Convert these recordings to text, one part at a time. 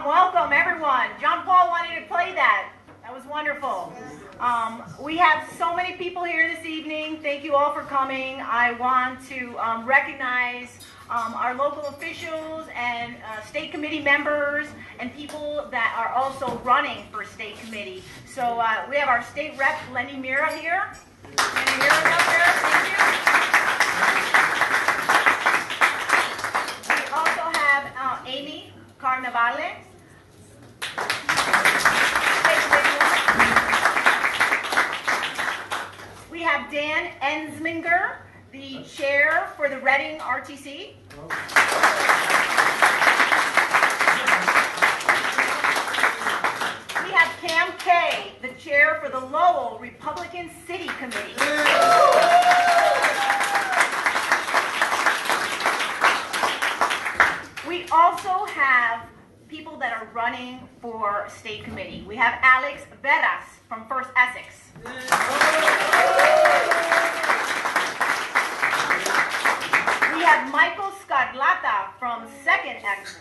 welcome everyone. John Paul wanted to play that. That was wonderful. We have so many people here this evening. Thank you all for coming. I want to recognize our local officials and state committee members and people that are also running for state committee. So we have our state rep, Lenny Mira, here. Lenny Mira's up there. Thank you. We also have Amy Carnavale. We have Dan Ensminger, the chair for the Reading RTC. We have Cam Kay, the chair for the Lowell Republican City Committee. We also have people that are running for state committee. We have Alex Veras from First Essex. We have Michael Scarlata from Second Essex.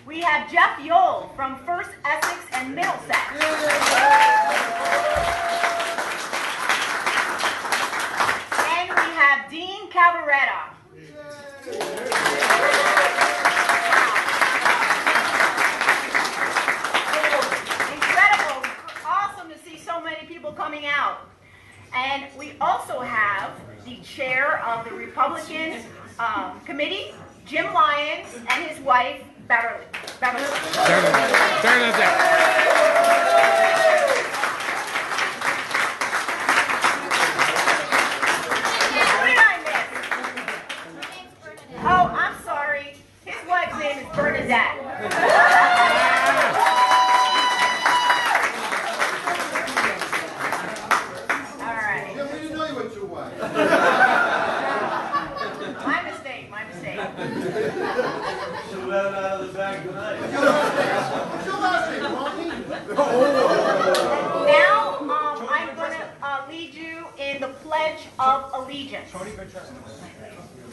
We have Jeff Yole from First Essex and Middlesex. And we have Dean Cavaretta. Incredible. Awesome to see so many people coming out. And we also have the chair of the Republican Committee, Jim Lyons, and his wife, Beverly. Oh, I'm sorry. His wife's name is Bernadette. All right. Yeah, we didn't know you were too wide. My mistake. Should let it out of the bag tonight. What's your last name, Ronnie? Now, I'm going to lead you in the Pledge of Allegiance.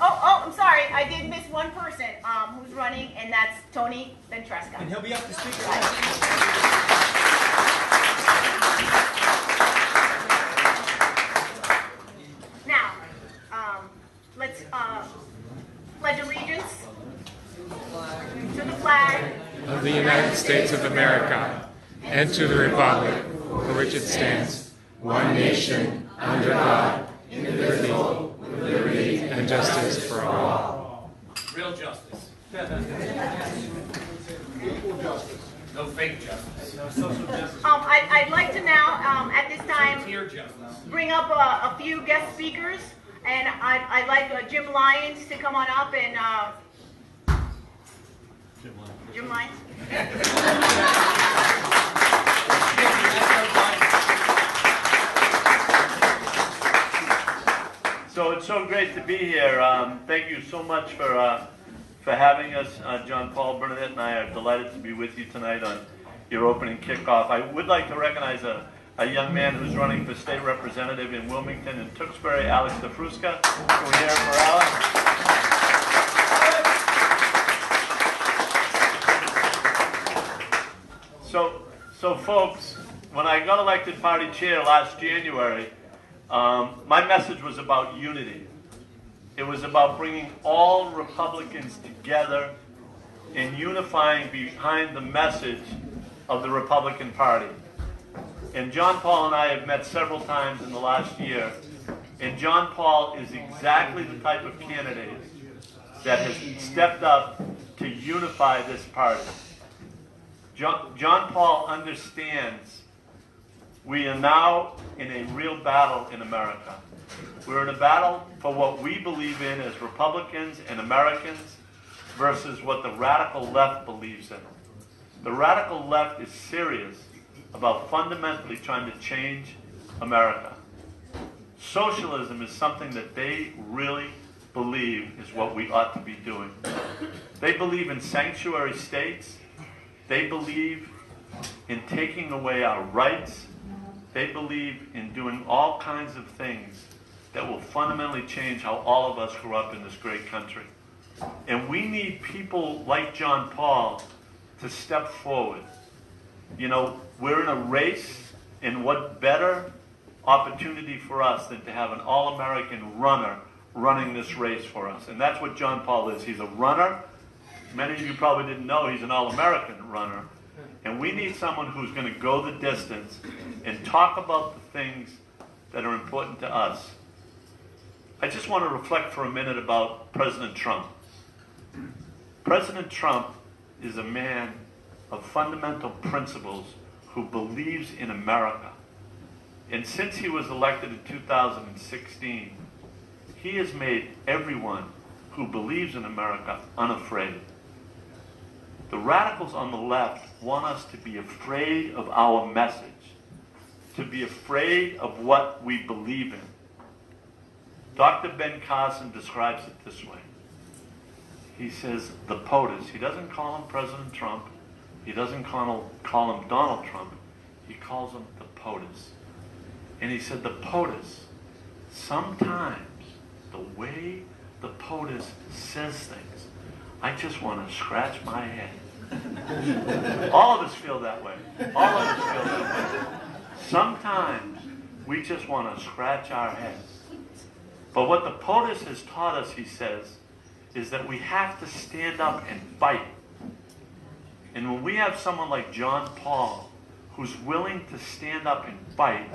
Oh, I'm sorry. I did miss one person who's running, and that's Tony Ventresca. And he'll be up to speak. Now, let's pledge allegiance to the flag of the United States of America and to the republic for which it stands, one nation, under God, indivisible, with liberty and justice for all. Real justice. Equal justice. No fake justice. No social justice. I'd like to now, at this time, Pure justice. bring up a few guest speakers, and I'd like Jim Lyons to come on up and Jim Lyons. So it's so great to be here. Thank you so much for having us. John Paul, Bernadette, and I are delighted to be with you tonight on your opening kickoff. I would like to recognize a young man who's running for state representative in Wilmington and Tewksbury, Alex DeFrusca. Can we hear it for Alex? So folks, when I got elected party chair last January, my message was about unity. It was about bringing all Republicans together and unifying behind the message of the Republican Party. And John Paul and I have met several times in the last year, and John Paul is exactly the type of candidate that has stepped up to unify this party. John Paul understands we are now in a real battle in America. We're in a battle for what we believe in as Republicans and Americans versus what the radical left believes in. The radical left is serious about fundamentally trying to change America. Socialism is something that they really believe is what we ought to be doing. They believe in sanctuary states. They believe in taking away our rights. They believe in doing all kinds of things that will fundamentally change how all of us grew up in this great country. And we need people like John Paul to step forward. You know, we're in a race, and what better opportunity for us than to have an all-American runner running this race for us. And that's what John Paul is. He's a runner. Many of you probably didn't know he's an all-American runner. And we need someone who's going to go the distance and talk about the things that are important to us. I just want to reflect for a minute about President Trump. President Trump is a man of fundamental principles who believes in America. And since he was elected in 2016, he has made everyone who believes in America unafraid. The radicals on the left want us to be afraid of our message, to be afraid of what we believe in. Dr. Ben Carson describes it this way. He says, the POTUS. He doesn't call him President Trump. He doesn't call him Donald Trump. He calls him the POTUS. And he said, the POTUS, sometimes the way the POTUS says things, I just want to scratch my head. All of us feel that way. All of us feel that way. Sometimes we just want to scratch our heads. But what the POTUS has taught us, he says, is that we have to stand up and fight. And when we have someone like John Paul who's willing to stand up and fight,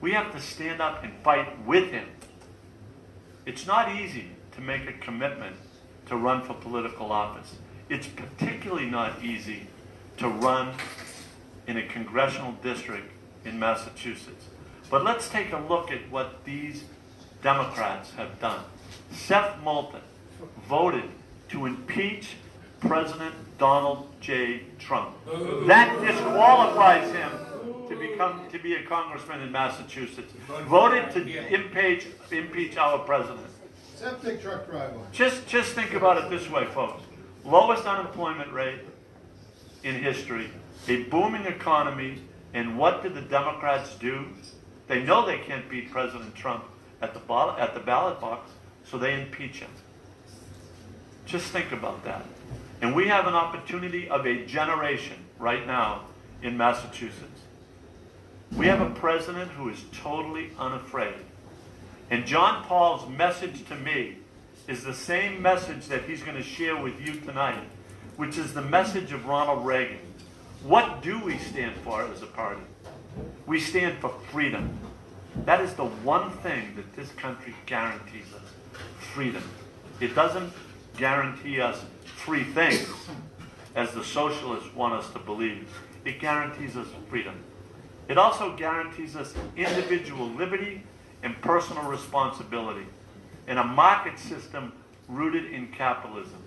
we have to stand up and fight with him. It's not easy to make a commitment to run for political office. It's particularly not easy to run in a congressional district in Massachusetts. But let's take a look at what these Democrats have done. Seth Moulton voted to impeach President Donald J. Trump. That disqualifies him to be a congressman in Massachusetts. Voted to impeach our president. Septic truck driver. Just think about it this way, folks. Lowest unemployment rate in history, a booming economy, and what did the Democrats do? They know they can't beat President Trump at the ballot box, so they impeach him. Just think about that. And we have an opportunity of a generation right now in Massachusetts. We have a president who is totally unafraid. And John Paul's message to me is the same message that he's going to share with you tonight, which is the message of Ronald Reagan. What do we stand for as a party? We stand for freedom. That is the one thing that this country guarantees us, freedom. It doesn't guarantee us free things, as the socialists want us to believe. It guarantees us freedom. It also guarantees us individual liberty and personal responsibility in a market system rooted in capitalism.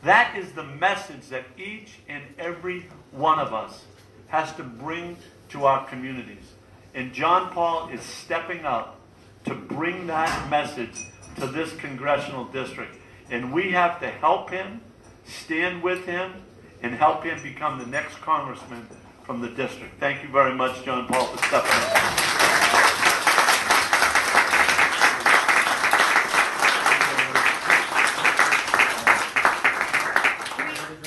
That is the message that each and every one of us has to bring to our communities. And John Paul is stepping up to bring that message to this congressional district. And we have to help him, stand with him, and help him become the next congressman from the district. Thank you very much, John Paul, for stepping up.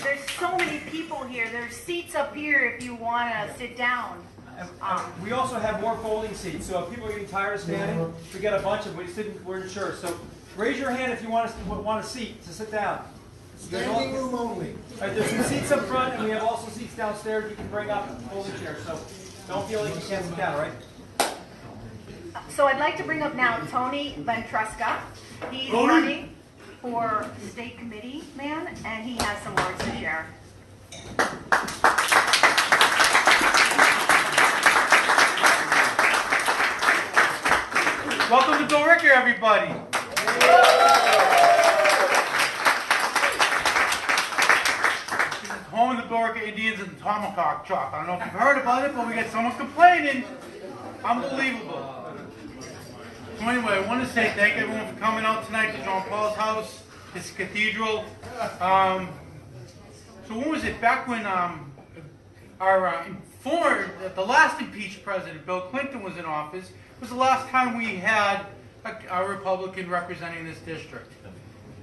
There's so many people here. There's seats up here if you want to sit down. We also have more folding seats, so if people are getting tired of standing, we got a bunch of them. We're sure. So raise your hand if you want a seat to sit down. Standing room only. All right, there's some seats up front, and we have also seats downstairs you can bring up folding chairs. So don't feel like you can't sit down, all right? So I'd like to bring up now Tony Ventresca. He's running for state committee man, and he has some words to share. Welcome to Billerica, everybody. Home of the Billerica Indians and the Tomahawk Chop. I don't know if you've heard about it, but we got someone complaining. Unbelievable. So anyway, I want to say thank everyone for coming out tonight to John Paul's house, his cathedral. So when was it? Back when the last impeached president, Bill Clinton, was in office, was the last time we had a Republican representing this district.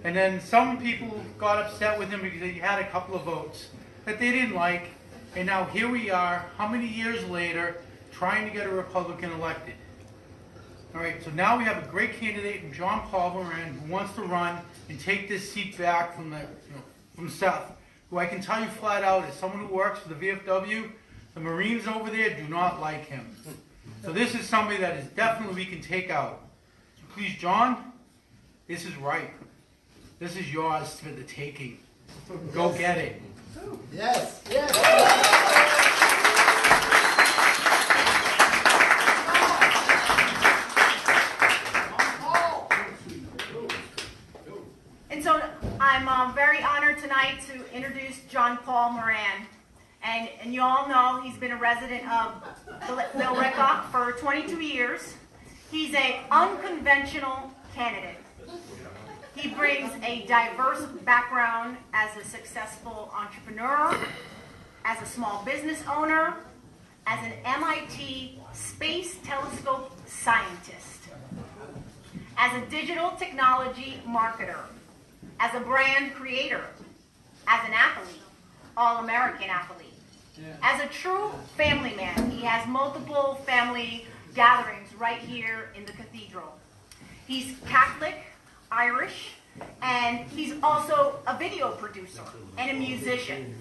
And then some people got upset with him because he had a couple of votes that they didn't like. And now here we are, how many years later, trying to get a Republican elected. All right, so now we have a great candidate in John Paul Moran who wants to run and take this seat back from from Seth, who I can tell you flat out, as someone who works for the VFW, the Marines over there do not like him. So this is somebody that is definitely we can take out. So please, John, this is right. This is yours for the taking. Go get it. Yes, yes. And so I'm very honored tonight to introduce John Paul Moran. And you all know he's been a resident of Billerica for 22 years. He's an unconventional candidate. He brings a diverse background as a successful entrepreneur, as a small business owner, as an MIT Space Telescope scientist, as a digital technology marketer, as a brand creator, as an athlete, all-American athlete. As a true family man, he has multiple family gatherings right here in the cathedral. He's Catholic, Irish, and he's also a video producer and a musician.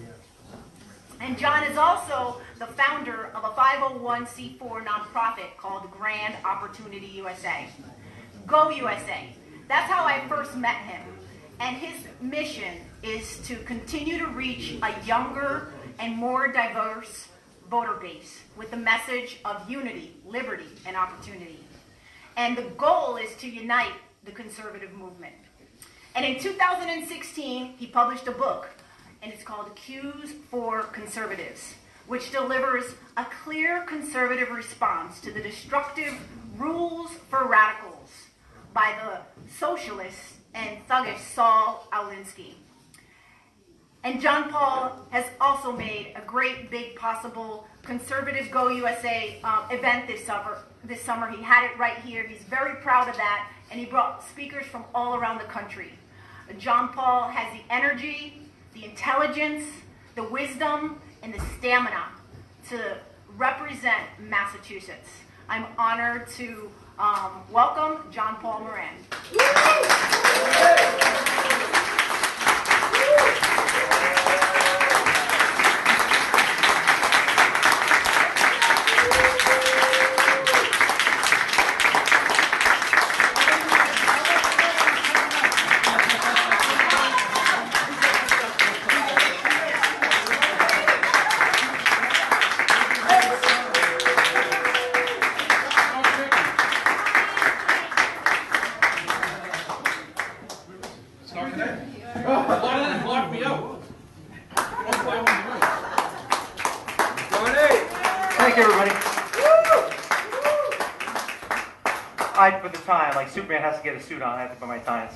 And John is also the founder of a 501c4 nonprofit called Grand Opportunity USA. Go USA. That's how I first met him. And his mission is to continue to reach a younger and more diverse voter base with the message of unity, liberty, and opportunity. And the goal is to unite the conservative movement. And in 2016, he published a book, and it's called Cues for Conservatives, which delivers a clear conservative response to the destructive rules for radicals by the socialist and thuggish Saul Alinsky. And John Paul has also made a great, big, possible conservative Go USA event this summer. He had it right here. He's very proud of that, and he brought speakers from all around the country. John Paul has the energy, the intelligence, the wisdom, and the stamina to represent Massachusetts. I'm honored to welcome John Paul Moran. Thank you, everybody. I put the tie on, like Superman has to get a suit on, I have to put my tie on,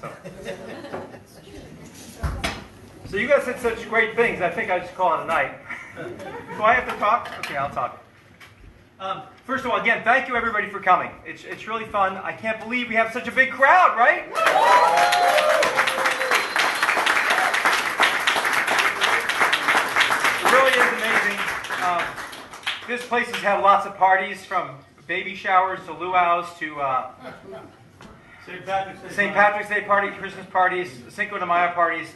so you guys said such great things, I think I just call it a night. Do I have to talk? Okay, I'll talk. First of all, again, thank you everybody for coming. It's really fun. I can't believe we have such a big crowd, right? It really is amazing. This place has had lots of parties, from baby showers to luau's to St. Patrick's Day party, Christmas parties, Cinco de Mayo parties.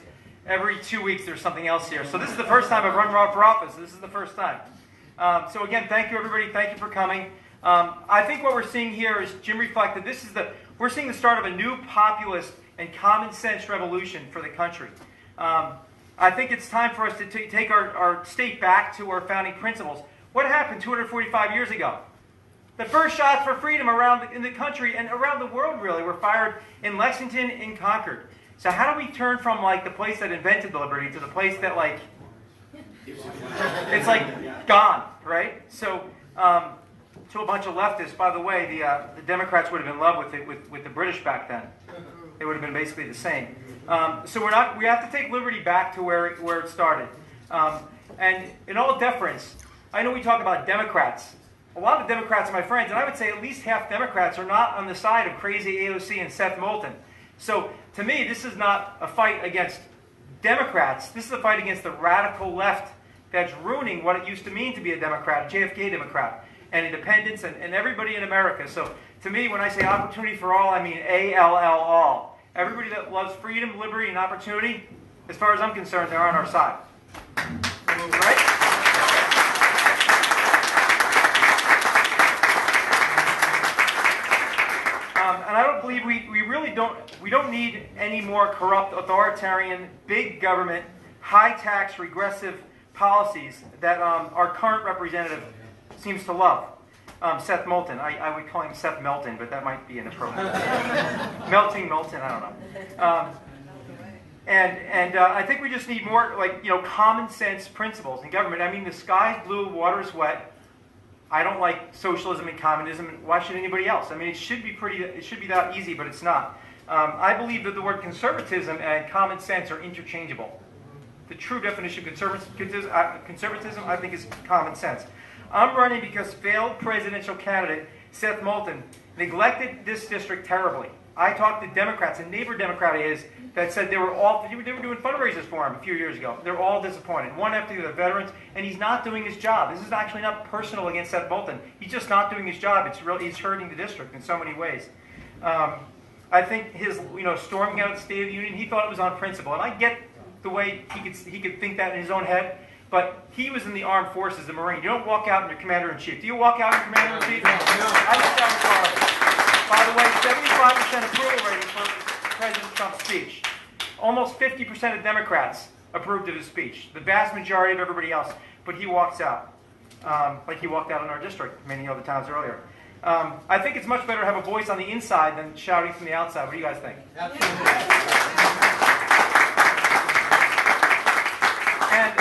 Every 2 weeks there's something else here. So this is the first time I've run for office. This is the first time. So again, thank you everybody. Thank you for coming. I think what we're seeing here is Jim reflected. We're seeing the start of a new populist and common sense revolution for the country. I think it's time for us to take our state back to our founding principles. What happened 245 years ago? The first shots for freedom in the country and around the world really were fired in Lexington and Concord. So how do we turn from like the place that invented the liberty to the place that like it's like gone, right? So to a bunch of leftists, by the way, the Democrats would have been in love with the British back then. They would have been basically the same. So we have to take liberty back to where it started. And in all deference, I know we talk about Democrats a lot of Democrats are my friends, and I would say at least half Democrats are not on the side of crazy AOC and Seth Moulton. So to me, this is not a fight against Democrats. This is a fight against the radical left that's ruining what it used to mean to be a Democrat, a JFK Democrat, and independence, and everybody in America. So to me, when I say opportunity for all, I mean ALL, all. Everybody that loves freedom, liberty, and opportunity, as far as I'm concerned, they're on our side. Right? And I don't believe we don't need any more corrupt, authoritarian, big government, high tax, regressive policies that our current representative seems to love. Seth Moulton. I would call him Seth Melton, but that might be inappropriate. Melting Moulton, I don't know. I think we just need more, common sense principles in government. I mean, the sky's blue, water's wet. I don't like socialism and communism. Why should anybody else? I mean, it should be that easy, but it's not. I believe that the word conservatism and common sense are interchangeable. The true definition of conservatism, I think, is common sense. I'm running because failed presidential candidate Seth Moulton neglected this district terribly. I talked to Democrats, and neighbor Democrat is, that said they were doing fundraisers for him a few years ago. They're all disappointed. One after the other, veterans, and he's not doing his job. This is actually not personal against Seth Moulton. He's just not doing his job. He's hurting the district in so many ways. I think his, storming out of the State of the Union, he thought it was on principle, and I get the way he could think that in his own head. But he was in the armed forces, the Moran. You don't walk out in your commander-in-chief. Do you walk out in your commander-in-chief? No. I looked out in Florida. By the way, 75% approval rating for President Trump's speech. Almost 50% of Democrats approved of his speech. The vast majority of everybody else. But he walks out. Like he walked out in our district many other times earlier. I think it's much better to have a voice on the inside than shouting from the outside. What do you guys think? And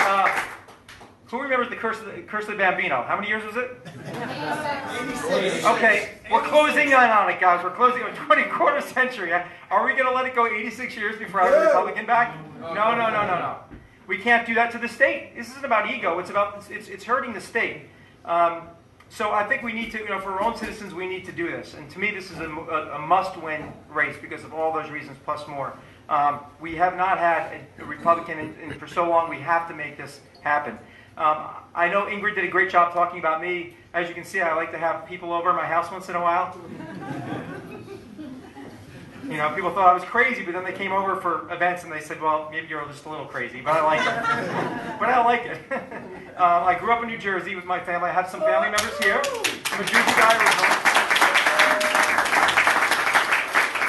who remembers the Curse of the Bambino? How many years was it? 86. Okay, we're closing in on it, guys. We're closing on 20 century. Are we going to let it go 86 years before I have a Republican back? No. We can't do that to the state. This isn't about ego. It's hurting the state. So I think we need to, for our own citizens, we need to do this. And to me, this is a must-win race because of all those reasons plus more. We have not had a Republican for so long. We have to make this happen. I know Ingrid did a great job talking about me. As you can see, I like to have people over at my house once in a while. People thought I was crazy, but then they came over for events and they said, well, maybe you're just a little crazy, but I like it. But I like it. I grew up in New Jersey with my family. I have some family members here. I'm a Jersey guy originally.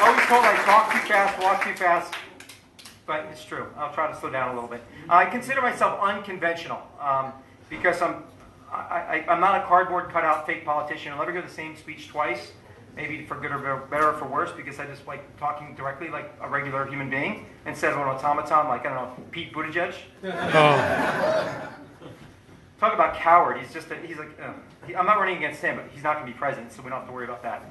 Always told I talk too fast, walk too fast. But it's true. I'll try to slow down a little bit. I consider myself unconventional because I'm not a cardboard cutout fake politician. I'll never give the same speech twice, maybe for good or better or for worse, because I just like talking directly like a regular human being instead of an automaton like, I don't know, Pete Buttigieg. Oh. Talk about coward. I'm not running against him, but he's not going to be president, so we don't have to worry about that.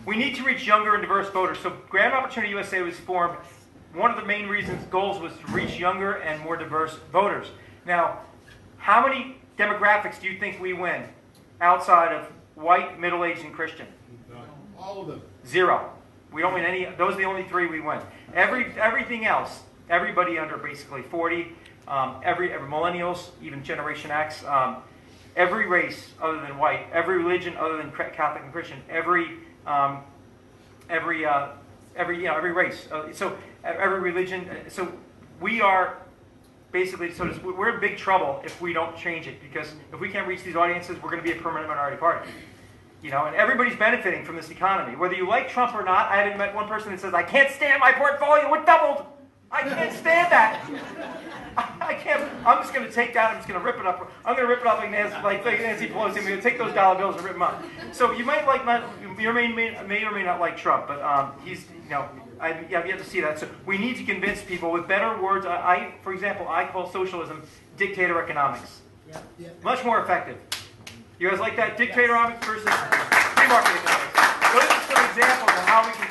We need to reach younger and diverse voters. So Grand Opportunity USA was formed. One of the main goals was to reach younger and more diverse voters. Now, how many demographics do you think we win outside of white, middle-aged, and Christian? All of them. 0. We don't win any. Those are the only 3 we win. Everything else, everybody under basically 40, every millennials, even Generation X, every race other than white, every religion other than Catholic and Christian, every race. Every religion. So we are basically, we're in big trouble if we don't change it, because if we can't reach these audiences, we're going to be a permanent minority party. And everybody's benefiting from this economy. Whether you like Trump or not, I haven't met one person that says, I can't stand my portfolio, it doubled. I can't stand that. I can't. I'm just going to take that. I'm just going to rip it up. I'm going to rip it up like Nancy Pelosi. I'm going to take those dollar bills and rip them up. So you might you may or may not like Trump, but he's, you have to see that. So we need to convince people with better words. For example, I call socialism dictator economics. Yeah. Much more effective. You guys like that? Dictator economics versus free market economics. Those are some examples of how we can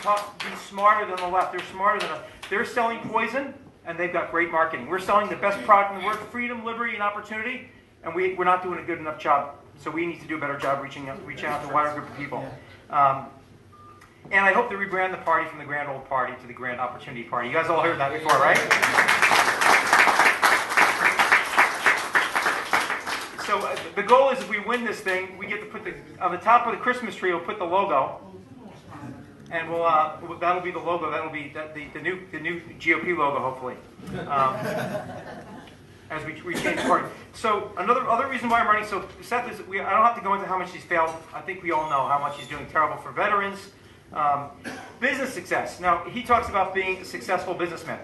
be smarter than the left. They're smarter than us. They're selling poison, and they've got great marketing. We're selling the best product in the world, freedom, liberty, and opportunity, and we're not doing a good enough job So we need to do a better job reaching out to a wider group of people. And I hope to rebrand the party from the Grand Old Party to the Grand Opportunity Party. You guys all heard that before, right? So the goal is if we win this thing, we get to put on the top of the Christmas tree, we'll put the logo. And that'll be the logo. That'll be the new GOP logo, hopefully, as we change the party. So other reason why I'm running. So Seth is. I don't have to go into how much he's failed. I think we all know how much he's doing terrible for veterans. Business success. Now he talks about being a successful businessman.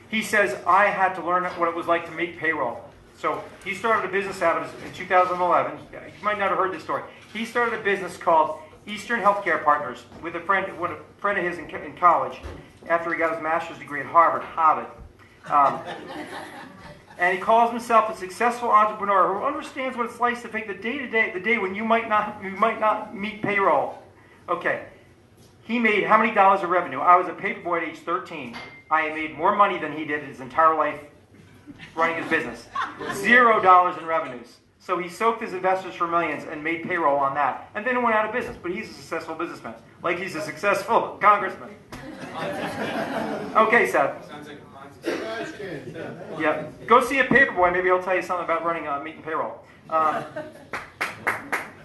He says I had to learn what it was like to make payroll. So he started a business in 2011. You might not have heard this story. He started a business called Eastern Healthcare Partners with a friend of his in college after he got his master's degree at Harvard. And he calls himself a successful entrepreneur who understands what it's like to take the day when you might not meet payroll. Okay, he made how many dollars of revenue? I was a paperboy at age 13. I made more money than he did his entire life running his business. $0 in revenues. So he soaked his investors for millions and made payroll on that. And then went out of business. But he's a successful businessman. Like he's a successful congressman. Okay, Seth. Sounds like a Yeah. Go see a paperboy. Maybe he'll tell you something about running meat and payroll.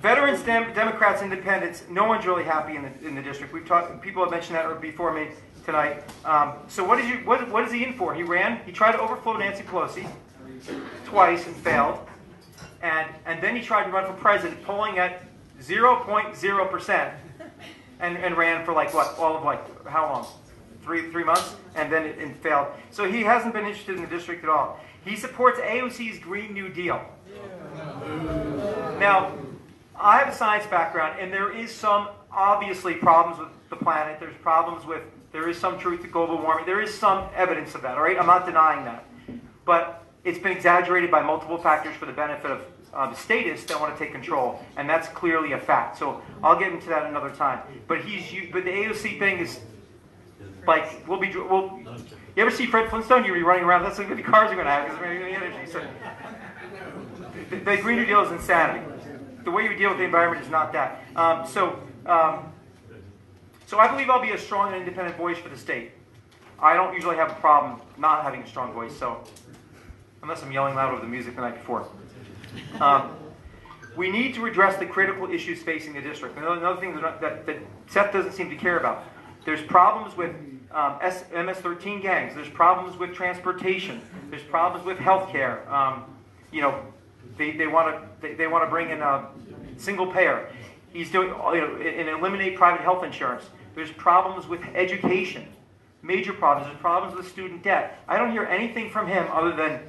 Veterans, Democrats, Independents. No one's really happy in the district. We've talked. People have mentioned that before me tonight. So what is he in for? He ran. He tried to overflow Nancy Pelosi twice and failed. And then he tried to run for president, polling at 0.0%, and ran for how long? Three months, and then it failed. So he hasn't been interested in the district at all. He supports AOC's Green New Deal. Now, I have a science background, and there is some obviously problems with the planet. There is some truth to global warming. There is some evidence of that. All right, I'm not denying that, but it's been exaggerated by multiple factors for the benefit of statists that want to take control, and that's clearly a fact. So I'll get into that another time. But the AOC thing is like you ever see Fred Flintstone? You'll be running around. That's what the cars are going to have because they're going to get energy. So the Green New Deal is insanity. The way you deal with the environment is not that. So I believe I'll be a strong and independent voice for the state. I don't usually have a problem not having a strong voice. So. Unless I'm yelling loud over the music the night before. We need to address the critical issues facing the district. Another thing that Seth doesn't seem to care about. There's problems with MS-13 gangs. There's problems with transportation. There's problems with health care. They want to bring in a single payer. He's doing and eliminate private health insurance. There's problems with education. Major problems. There's problems with student debt. I don't hear anything from him other than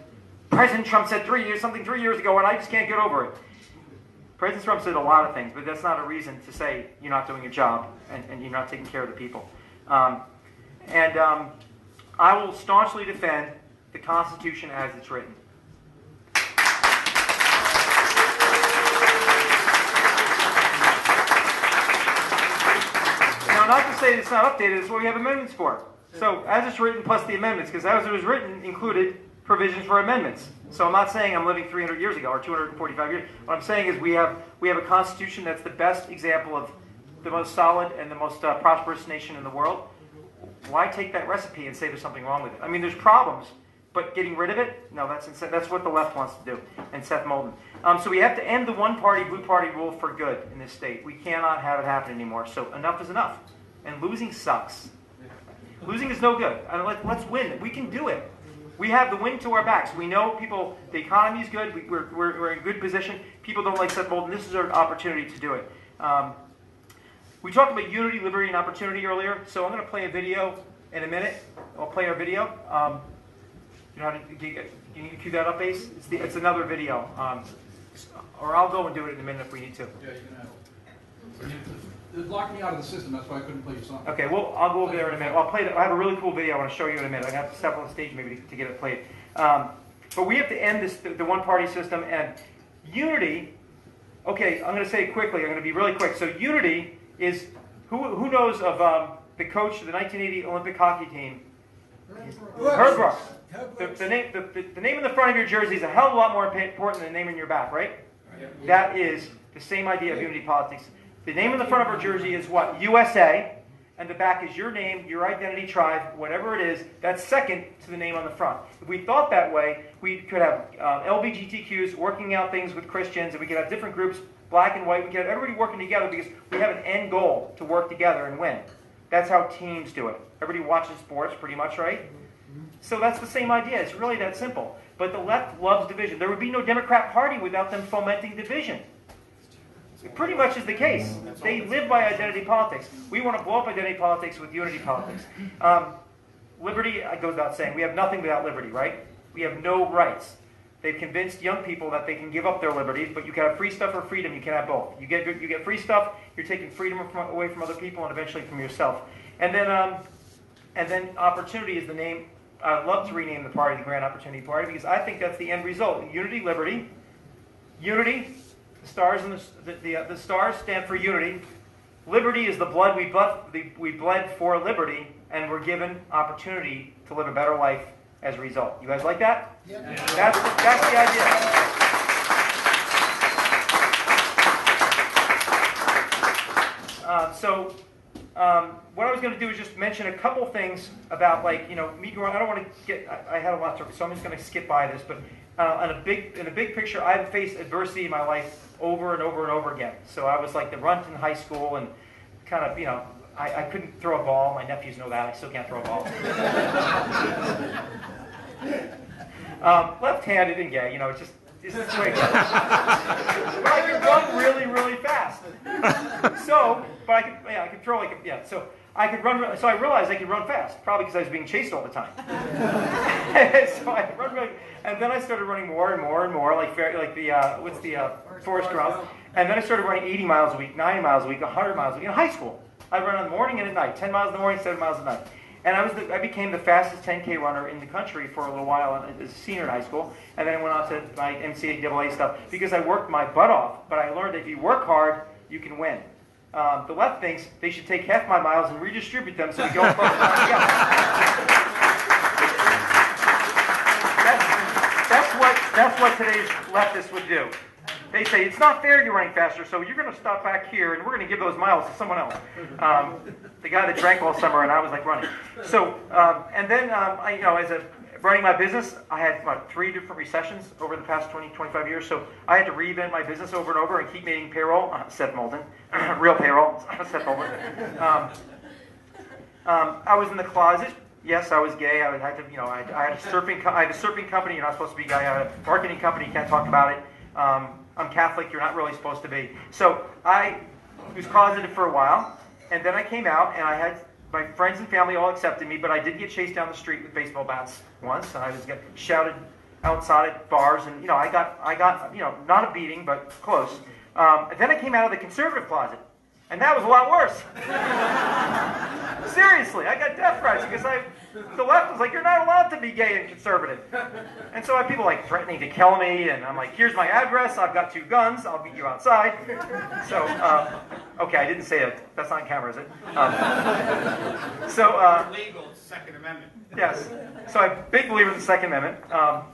President Trump said 3 years ago, and I just can't get over it. President Trump said a lot of things, but that's not a reason to say you're not doing your job and you're not taking care of the people. I will staunchly defend the Constitution as it's written. Now, not to say it's not updated, it's what we have amendments for. So, as it's written plus the amendments, because as it was written included provisions for amendments. So I'm not saying I'm living 300 years ago or 245 years. What I'm saying is we have a Constitution that's the best example of the most solid and the most prosperous nation in the world. Why take that recipe and say there's something wrong with it? I mean, there's problems, but getting rid of it? No, that's what the left wants to do, and Seth Moulton. So we have to end the one-party, blue-party rule for good in this state. We cannot have it happen anymore. So enough is enough. And losing sucks. Losing is no good. Let's win. We can do it. We have the wind to our backs. We know people, the economy is good. We're in a good position. People don't like Seth Moulton. This is our opportunity to do it. We talked about unity, liberty, and opportunity earlier. So I'm going to play a video in a minute. I'll play our video. You know how to can you cue that up, Ace? It's another video. Or I'll go and do it in a minute if we need to. Yeah, you can have it. It locked me out of the system. That's why I couldn't play your song. Okay, well, I'll go over there in a minute. I'll play. I have a really cool video I want to show you in a minute. I have to step on the stage maybe to get it played. But we have to end the one-party system and unity. Okay, I'm going to say it quickly. I'm going to be really quick. So unity is who knows of the coach of the 1980 Olympic hockey team? Herb Brooks. The name in the front of your jersey is a hell of a lot more important than the name in your back, right? That is the same idea of unity politics. The name on the front of our jersey is what? USA, and the back is your name, your identity, tribe, whatever it is. That's second to the name on the front. If we thought that way, we could have LGBTQs working out things with Christians, and we could have different groups, black and white. We could have everybody working together because we have an end goal to work together and win. That's how teams do it. Everybody watches sports pretty much, right? So that's the same idea. It's really that simple. But the left loves division. There would be no Democrat Party without them fomenting division. It pretty much is the case. They live by identity politics. We want to blow up identity politics with unity politics. Liberty, goes without saying, we have nothing without liberty, right? We have no rights. They've convinced young people that they can give up their liberties, but you can have free stuff or freedom. You can have both. You get free stuff, you're taking freedom away from other people and eventually from yourself. And then opportunity is the name. I'd love to rename the party the Grand Opportunity Party because I think that's the end result. Unity, liberty. Unity, the stars and the stars stand for unity. Liberty is the blood we bled for liberty, and we're given opportunity to live a better life as a result. You guys like that? Yeah. That's the idea. What I was going to do is just mention a couple things about, like, me growing. I don't want to get. I had a lot to, so I'm just going to skip by this. But in a big picture, I've faced adversity in my life over and over and over again. So I was like the runt in high school, and kind of, I couldn't throw a ball. My nephews know that. I still can't throw a ball. Left-handed and gay, it's just the way it goes. But I could run really, really fast. But I could throw so I could run. So I realized I could run fast, probably because I was being chased all the time. So I run really, and then I started running more and more and more, like the Forrest Gump. And then I started running 80 miles a week, 90 miles a week, 100 miles a week in high school. I run in the morning and at night, 10 miles in the morning, 7 miles at night. And I became the fastest 10K runner in the country for a little while as a senior in high school. And then I went on to my NCAA stuff because I worked my butt off. But I learned that if you work hard, you can win. The left thinks they should take half my miles and redistribute them so we go across the together. That's what today's leftists would do. They say, it's not fair you're running faster, so you're going to stop back here, and we're going to give those miles to someone else. The guy that drank all summer, and I was like running. So, and then, running my business, I had 3 different recessions over the past 20, 25 years, so I had to reinvent my business over and over and keep making payroll. Seth Moulton. Real payroll. Seth Moulton. I was in the closet. Yes, I was gay. I had a surfing company. You're not supposed to be gay. I had a marketing company. You can't talk about it. I'm Catholic, you're not really supposed to be. So I was closeted for a while, and then I came out, and I had my friends and family all accepted me, but I did get chased down the street with baseball bats once, and I was getting shouted outside at bars, and I got not a beating, but close. And then I came out of the conservative closet, and that was a lot worse. Seriously, I got death threats because the left was like, you're not allowed to be gay and conservative. And so I had people like threatening to kill me, and I'm like, here's my address, I've got 2 guns, I'll beat you outside. So, okay, I didn't say it. That's not on camera, is it? Legal, it's the Second Amendment. Yes. So I'm a big believer in the Second Amendment.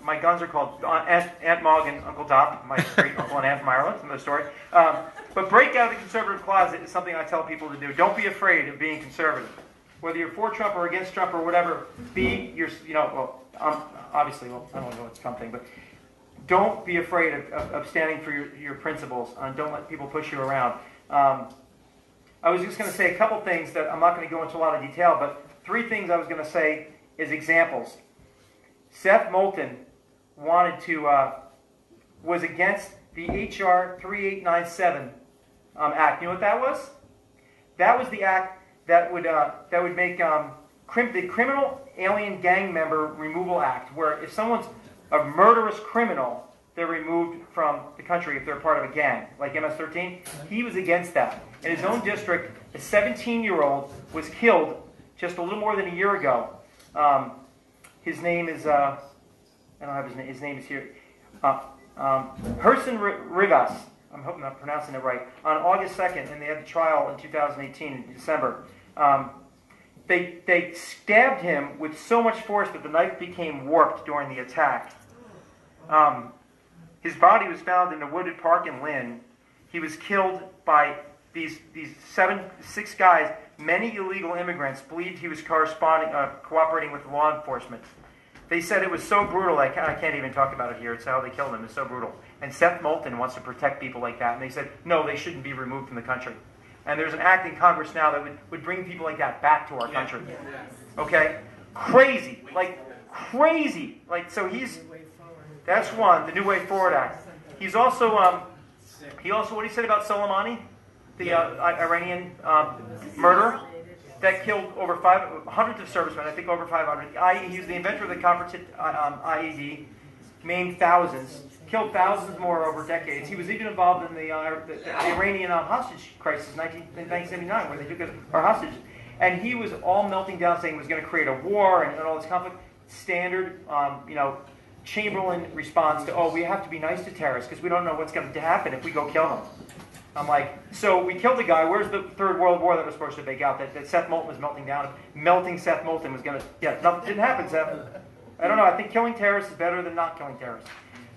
My guns are called Aunt Mog and Uncle Dop, my great uncle and aunt from Ireland, another story. But break out of the conservative closet is something I tell people to do. Don't be afraid of being conservative. Whether you're for Trump or against Trump or whatever, be your, obviously, I don't know what Trump thing, but don't be afraid of standing for your principles, and don't let people push you around. I was just going to say a couple things that I'm not going to go into a lot of detail, but 3 things I was going to say is examples. Seth Moulton was against the HR 3897 act. You know what that was? That was the act that would make the Criminal Alien Gang Member Removal Act, where if someone's a murderous criminal, they're removed from the country if they're part of a gang, like MS-13. He was against that. In his own district, a 17-year-old was killed just a little more than a year ago. His name is, I don't have his name. His name is here. Herson Rivas. I'm hoping I'm pronouncing it right. On August 2nd, and they had the trial in 2018 in December. They stabbed him with so much force that the knife became warped during the attack. His body was found in a wooded park in Lynn. He was killed by these 6 guys. Many illegal immigrants believed he was cooperating with law enforcement. They said it was so brutal, I can't even talk about it here. It's how they killed him. It's so brutal. And Seth Moulton wants to protect people like that. And they said, no, they shouldn't be removed from the country. And there's an act in Congress now that would bring people like that back to our country. Okay? Crazy. Like, crazy. Like, so that's one, the New Way Forward Act. He's also, what he said about Soleimani, the Iranian murderer that killed over hundreds of servicemen, I think over 500. He's the inventor of the composite IED, maimed thousands, killed thousands more over decades. He was even involved in the Iranian hostage crisis in 1979, where they took our hostages. And he was all melting down, saying he was going to create a war and all this conflict. Standard, Chamberlain response to, we have to be nice to terrorists because we don't know what's going to happen if we go kill them. I'm like, so we killed a guy. Where's the Third World War that was supposed to break out? That Seth Moulton was melting down. Melting Seth Moulton was going to, nothing didn't happen, Seth. I don't know. I think killing terrorists is better than not killing terrorists.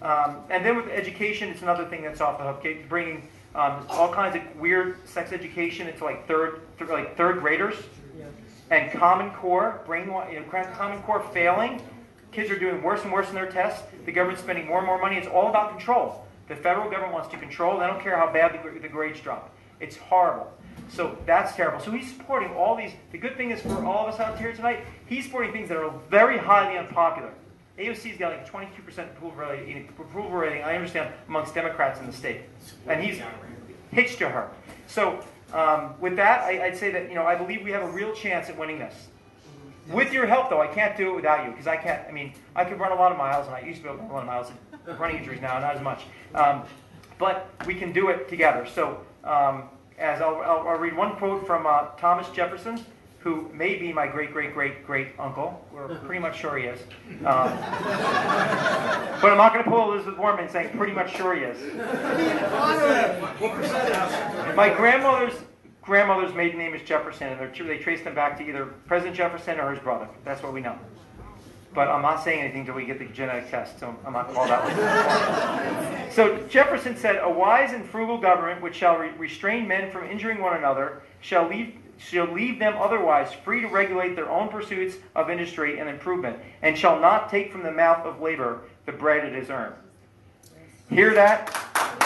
And then with education, it's another thing that's off the hook. Bringing all kinds of weird sex education into like third graders, and Common Core, Common Core failing. Kids are doing worse and worse in their tests. The government's spending more and more money. It's all about control. The federal government wants to control. They don't care how bad the grades drop. It's horrible. So that's terrible. So he's supporting all these. The good thing is for all of us out here tonight, he's supporting things that are very highly unpopular. AOC's got like a 22% approval rating, I understand, amongst Democrats in the state. And he's hitched to her. So with that, I'd say that I believe we have a real chance at winning this. With your help, though, I can't do it without you, because I can't. I mean, I could run a lot of miles, and I used to be able to run a lot of miles. Running injuries now, not as much. But we can do it together. So as I'll read one quote from Thomas Jefferson, who may be my great uncle. We're pretty much sure he is. But I'm not going to pull Elizabeth Warren saying pretty much sure he is. My grandmother's maiden name is Jefferson, and they traced him back to either President Jefferson or his brother. That's what we know. But I'm not saying anything until we get the genetic test, so I'm not called that way. So Jefferson said, "A wise and frugal government which shall restrain men from injuring one another shall leave them otherwise free to regulate their own pursuits of industry and improvement, and shall not take from the mouth of labor the bread it has earned." Hear that?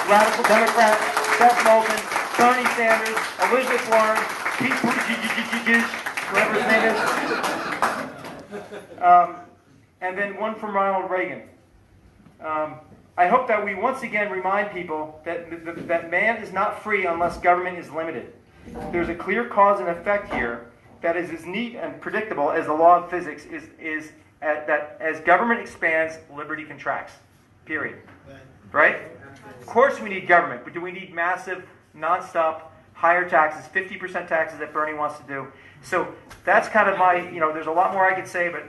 Radical Democrat, Seth Moulton, Bernie Sanders, Elizabeth Warren, Pete Buttigieg, whatever his name is. And then one from Ronald Reagan. I hope that we once again remind people that man is not free unless government is limited. There's a clear cause and effect here that is as neat and predictable as the law of physics is that as government expands, liberty contracts. Period. Right? Of course we need government, but do we need massive, non-stop, higher taxes, 50% taxes that Bernie wants to do? So that's kind of my, there's a lot more I could say, but,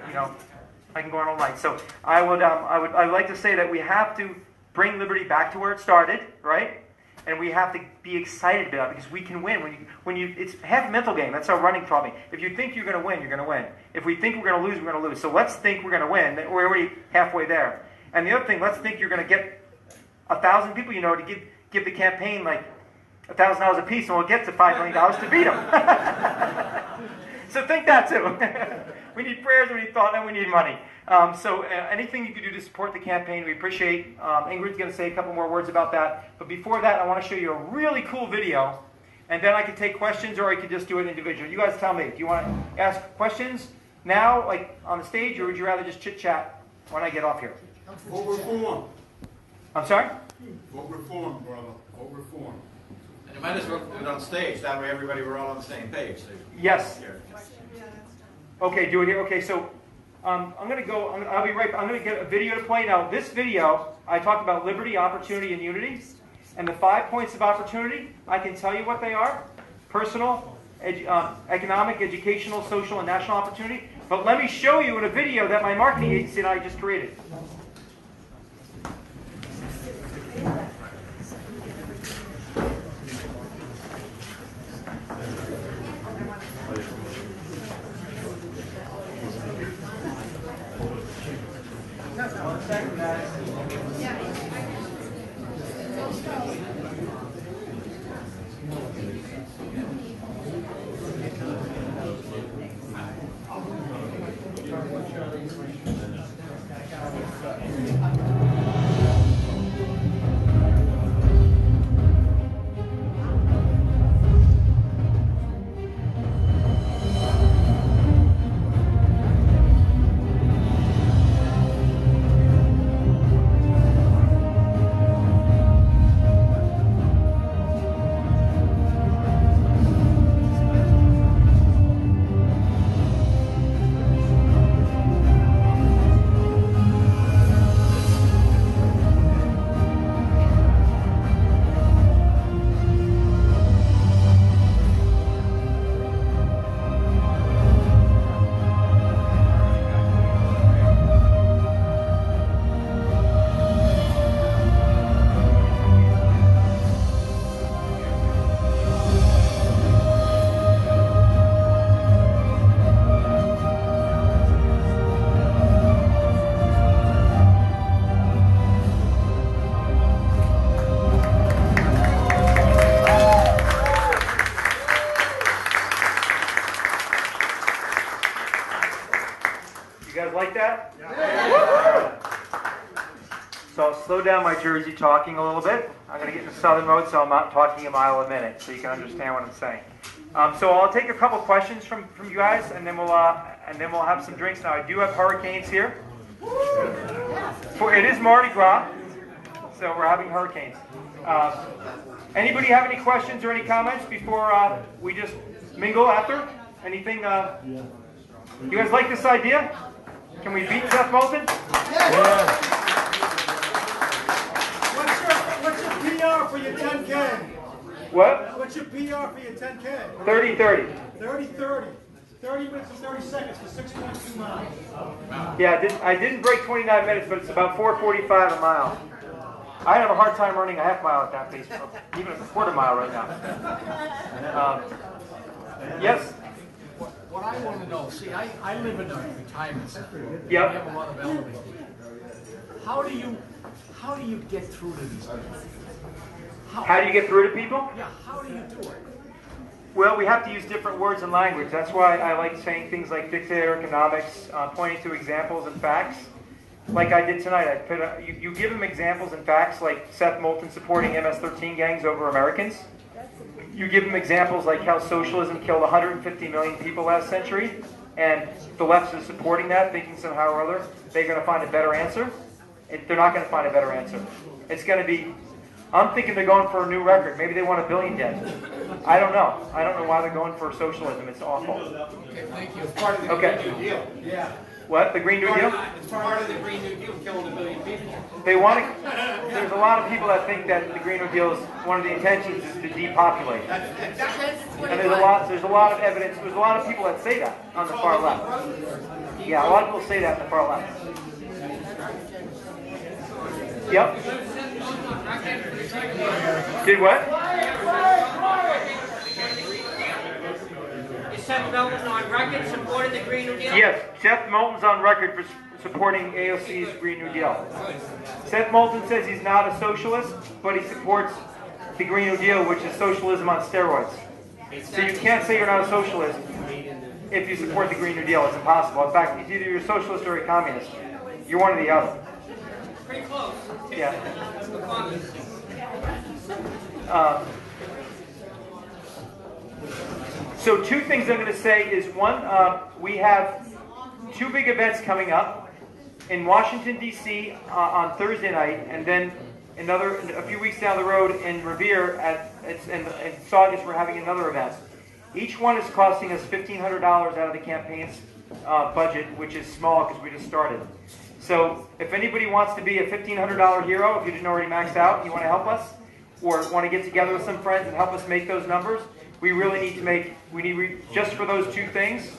I can go on all night. So I'd like to say that we have to bring liberty back to where it started, right? And we have to be excited about it because we can win. It's half a mental game. That's how running taught me. If you think you're going to win, you're going to win. If we think we're going to lose, we're going to lose. So let's think we're going to win. We're already halfway there. And the other thing, let's think you're going to get 1,000 people, to give the campaign like $1,000 a piece, and we'll get to $5 million to beat them. So think that too. We need prayers, we need thought, and we need money. So anything you can do to support the campaign, we appreciate. Ingrid's going to say a couple more words about that. But before that, I want to show you a really cool video, and then I can take questions, or I can just do it individually. You guys tell me. Do you want to ask questions now, like on the stage, or would you rather just chit-chat when I get off here? Vote reform. I'm sorry? Vote reform, brother. Vote reform. And you might as well do it on stage. That way we're all on the same page. So Yes. Okay, do it here. Okay, so I'm going to go. I'll be right. I'm going to get a video to play now. This video, I talk about liberty, opportunity, and unity, and the 5 points of opportunity. I can tell you what they are: personal, economic, educational, social, and national opportunity. But let me show you in a video that my marketing agency and I just created. You guys like that? So I'll slow down my Jersey talking a little bit. I'm going to get in the southern mode, so I'm not talking a mile a minute, so you can understand what I'm saying. So I'll take a couple questions from you guys, and then we'll have some drinks. Now I do have hurricanes here. It is Mardi Gras, so we're having hurricanes. Anybody have any questions or any comments before we just mingle after? Anything? You guys like this idea? Can we beat Seth Moulton? What's your PR for your 10K? What? What's your PR for your 10K? 30-30. 30-30. 30 minutes and 30 seconds for 6.2 miles. Yeah, I didn't break 29 minutes, but it's about 4:45 a mile. I have a hard time running a half mile at that pace, even a quarter mile right now. Yes? What I want to know, see, I live in a retirement center. Yep. We have a lot of elderly people. How do you get through to these people? How do you get through to people? Yeah, how do you do it? Well, we have to use different words and language. That's why I like saying things like dictator economics, pointing to examples and facts. Like I did tonight, you give them examples and facts like Seth Moulton supporting MS-13 gangs over Americans. You give them examples like how socialism killed 150 million people last century, and the left is supporting that, thinking somehow or other they're going to find a better answer. They're not going to find a better answer. It's going to be, I'm thinking they're going for a new record. Maybe they want $1 billion dead. I don't know. I don't know why they're going for socialism. It's awful. Okay, thank you. It's part of the Okay. Green New Deal. Yeah. What? The Green New Deal? It's part of the Green New Deal, killing 1 billion people. They want to. There's a lot of people that think that the Green New Deal is one of the intentions is to depopulate. And there's a lot of evidence. There's a lot of people that say that on the far left. Yeah, a lot of people say that on the far left. Yep. Did what? Is Seth Moulton on record supporting the Green New Deal? Yes, Seth Moulton's on record for supporting AOC's Green New Deal. Seth Moulton says he's not a socialist, but he supports the Green New Deal, which is socialism on steroids. So you can't say you're not a socialist if you support the Green New Deal. It's impossible. In fact, it's either you're a socialist or a communist. You're one or the other. Pretty close. Yeah. So two things I'm going to say is one, we have two big events coming up in Washington, D.C. On Thursday night, and then a few weeks down the road in Revere in Saugus, we're having another event. Each one is costing us $1,500 out of the campaign's budget, which is small because we just started. So if anybody wants to be a $1,500 hero, if you didn't already max out, and you want to help us, or want to get together with some friends and help us make those numbers, we really need to just for those two things,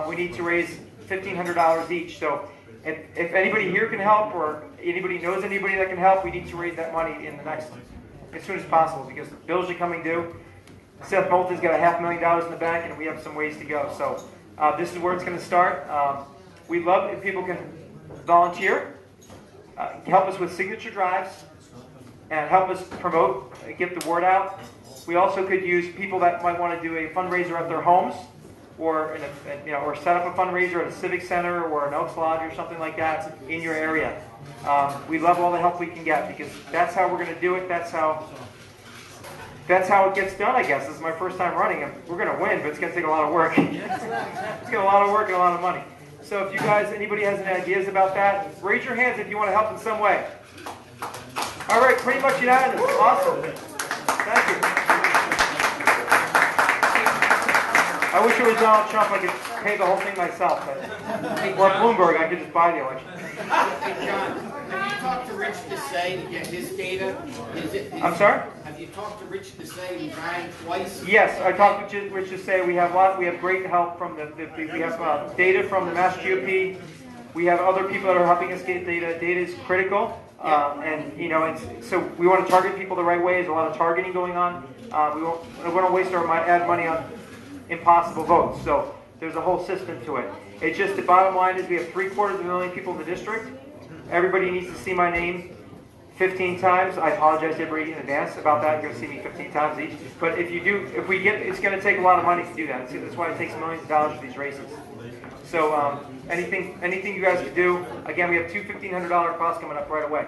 we need to raise $1,500 each. So if anybody here can help, or anybody knows anybody that can help, we need to raise that money as soon as possible, because the bills are coming due. Seth Moulton's got $500,000 in the bank, and we have some ways to go. So this is where it's going to start. We'd love if people can volunteer, help us with signature drives, and help us promote, get the word out. We also could use people that might want to do a fundraiser at their homes. or or set up a fundraiser at a civic center or an Elks Lodge or something like that in your area. We love all the help we can get because that's how we're going to do it. That's how it gets done, I guess. This is my first time running, and we're going to win, but it's going to take a lot of work. It's going to take a lot of work and a lot of money. So if you guys, anybody has any ideas about that, raise your hands if you want to help in some way. All right, pretty much unanimous. Awesome. Thank you. I wish it was Donald Trump. I could pay the whole thing myself. Or Bloomberg, I could just buy the election. Hey, John, have you talked to Rich Desai to get his data? I'm sorry? Have you talked to Rich Desai and Brian twice? Yes, I talked to Rich Desai. We have great help from we have data from the Mass GOP. We have other people that are helping us get data. Data is critical. So we want to target people the right way. There's a lot of targeting going on. We want to waste our ad money on impossible votes. So there's a whole system to it. It's just the bottom line is we have 750,000 people in the district. Everybody needs to see my name 15 times. I apologize to everybody in advance about that. You're going to see me 15 times each. But if we get, it's going to take a lot of money to do that. See, that's why it takes millions of dollars for these races. So anything you guys can do. Again, we have two $1,500 costs coming up right away.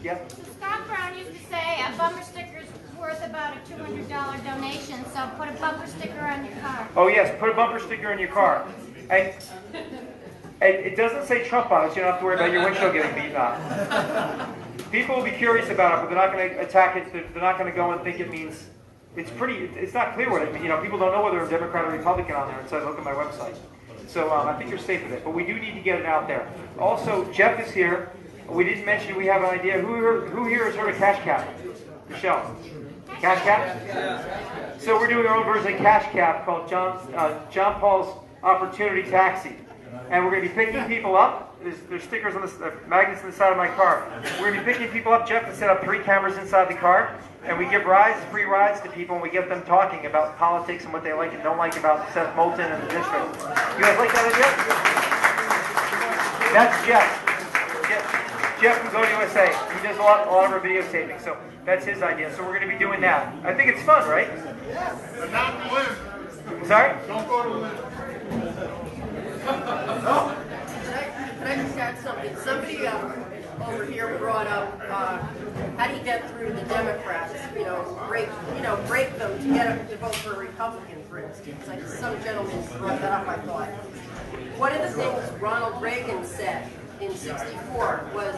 Yeah? Scott Brown used to say a bumper sticker's worth about a $200 donation, so put a bumper sticker on your car. Oh yes, put a bumper sticker in your car. And it doesn't say Trump on it, so you don't have to worry about your windshield getting beaten up. People will be curious about it, but they're not going to attack it. They're not going to go and think it means. It's not clear what it means. People don't know whether a Democrat or Republican on there. It says, look at my website. So I think you're safe with it, but we do need to get it out there. Also, Jeff is here. We didn't mention we have an idea. Who here has heard of Cash Cap? Michelle. Cash Cap? So we're doing our own version of Cash Cap called John Paul's Opportunity Taxi. And we're going to be picking people up. There's stickers on the magnets on the side of my car. We're going to be picking people up. Jeff has set up 3 cameras inside the car. And we give free rides to people, and we get them talking about politics and what they like and don't like about Seth Moulton and the district. You guys like that idea? That's Jeff. Jeff from Go to USA. He does a lot of our videotaping, so that's his idea. So we're going to be doing that. I think it's fun, right? But not to win. Sorry? Don't go to win. Can I just add something? Somebody over here brought up how do you get through the Democrats? Break them to get them to vote for a Republican, for instance. Like some gentleman brought that up. I thought one of the things Ronald Reagan said in '64 was,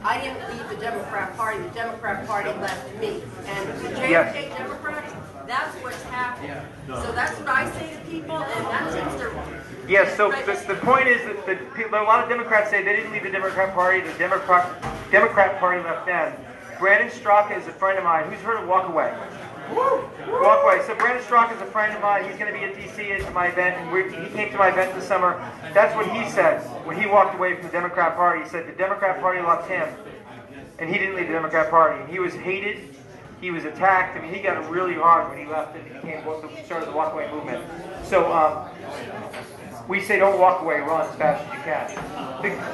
"I didn't leave the Democrat Party. The Democrat Party left me." And the JFK Democrats, that's what's happening. So that's what I say to people, and that seems to. Yes, so the point is that a lot of Democrats say they didn't leave the Democrat Party, the Democrat Party left them. Brandon Straka is a friend of mine. Who's heard of Walk Away? Walk Away. So Brandon Straka is a friend of mine. He's going to be at DC at my event, and he came to my event this summer. That's what he said when he walked away from the Democrat Party. He said the Democrat Party left him, and he didn't leave the Democrat Party. And he was hated. He was attacked. I mean, he got it really hard when he left and started the Walk Away movement. So we say don't walk away, run as fast as you can.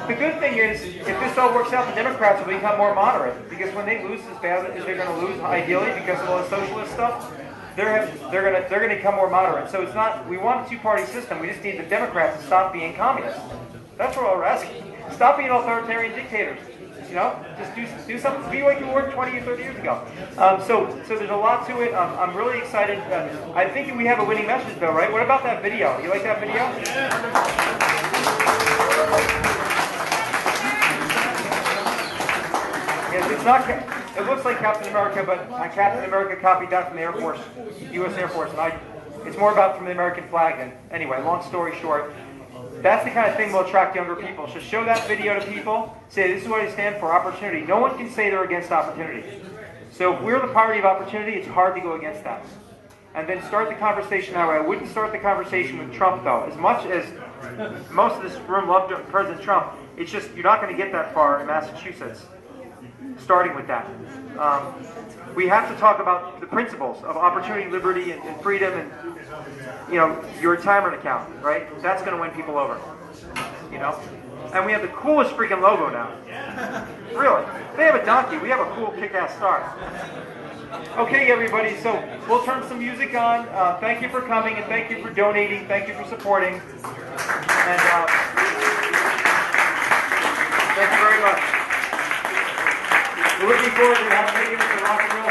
The good thing is, if this all works out, the Democrats will become more moderate. Because when they lose as bad as they're going to lose, ideally, because of all the socialist stuff, they're going to become more moderate. So it's not, we want a two-party system. We just need the Democrats to stop being communists. That's what we're asking. Stop being authoritarian dictators. Just do something. Be like you were 20 or 30 years ago. So there's a lot to it. I'm really excited. I think we have a winning message, though, right? What about that video? You like that video? Yes, it's not. It looks like Captain America, but Captain America copied that from the Air Force, U.S. Air Force, and it's more about from the American flag. And anyway, long story short. That's the kind of thing that will attract younger people. So show that video to people. Say, this is what I stand for, opportunity. No one can say they're against opportunity. So if we're the party of opportunity, it's hard to go against that. And then start the conversation that way. I wouldn't start the conversation with Trump, though. As much as most of this room loved President Trump, it's just, you're not going to get that far in Massachusetts, starting with that. We have to talk about the principles of opportunity, liberty, and freedom, and your retirement account, right? That's going to win people over, And we have the coolest freaking logo now. Really. They have a donkey. We have a cool kick-ass star. Okay, everybody, so we'll turn some music on. Thank you for coming, and thank you for donating. Thank you for supporting. And thank you very much. We're looking forward to having you with the Rock and Roll